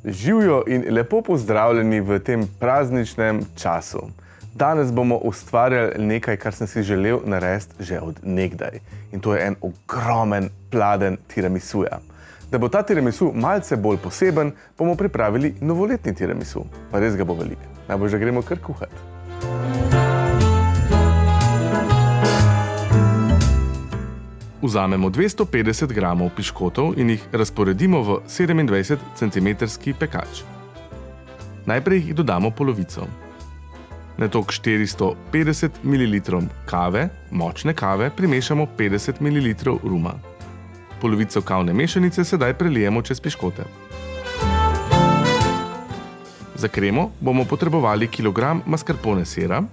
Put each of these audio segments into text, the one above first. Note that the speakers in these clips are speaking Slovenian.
Živjo in lepo pozdravljeni v tem prazničnem času. Danes bomo ustvarjali nekaj, kar sem si želel narediti že od nekdaj. In to je en ogromen pladenj tiramisuja. Da bo ta tiramisu malce bolj poseben, bomo pripravili novoletni tiramisu. Pa res ga bo veliko. Najbolj že gremo kar kuhati. Vzamemo 250 gramov piškotov in jih razporedimo v 27 cm pekač. Najprej jih dodamo polovico. Nato k 450 ml kave, močne kave, primešamo 50 ml ruma. Polovico kavne mešanice sedaj prelijemo čez piškote. Za kremo bomo potrebovali kilogram mascarpone sira,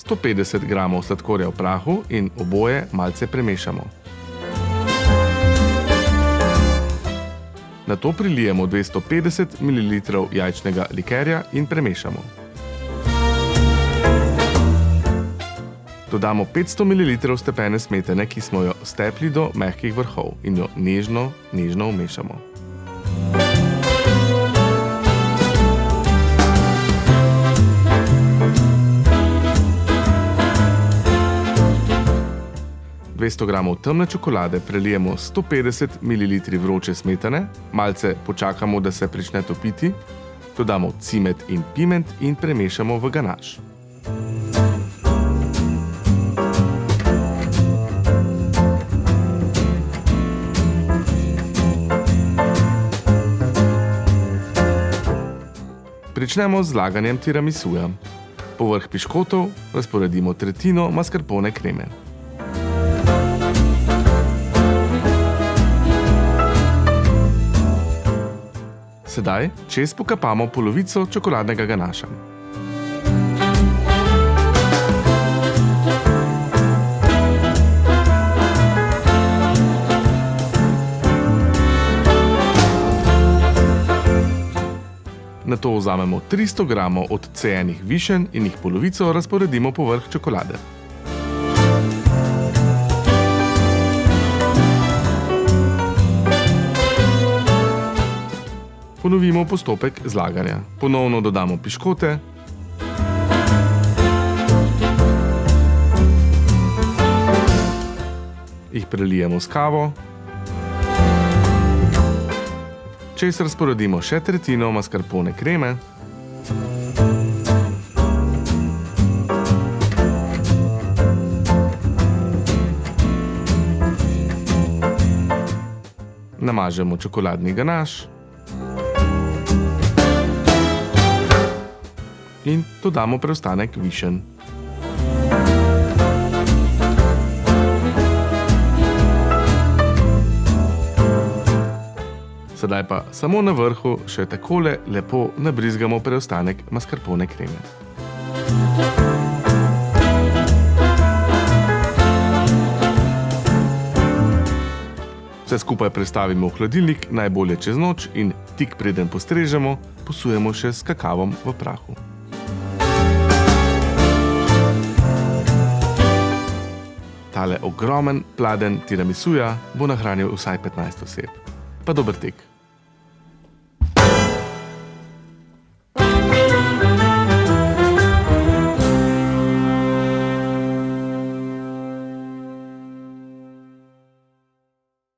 150 gramov sladkorja v prahu in oboje malce premešamo. Nato prilijemo 250 ml jajčnega likerja in premešamo. Dodamo 500 ml stepene smetane, ki smo jo stepli do mehkih vrhov in jo nežno vmešamo. V 200 gramov temne čokolade prelijemo 150 ml vroče smetane, malce počakamo, da se prične topiti, dodamo cimet in piment in premešamo v ganaš. Pričnemo z zlaganjem tiramisuja. Povrh piškotov razporedimo tretjino mascarpone kreme. Sedaj čez pokapamo polovico čokoladnega ganaša. Nato vzamemo 300 gramov odcejenih višen in jih polovico razporedimo povrh čokolade. Ponovimo postopek zlaganja. Ponovno dodamo piškote, jih prelijemo s kavo, čez razporedimo še tretjino mascarpone kreme, namažemo čokoladni ganaš in dodamo preostanek višen. Sedaj pa samo na vrhu še takole lepo nabrizgamo preostanek mascarpone kreme. Vse skupaj prestavimo v hladilnik, najbolje čez noč, in tik preden postrežemo, posujemo še s kakavom v prahu. Tale ogromen pladenj tiramisuja bo nahranil vsaj 15 oseb. Pa dober tek!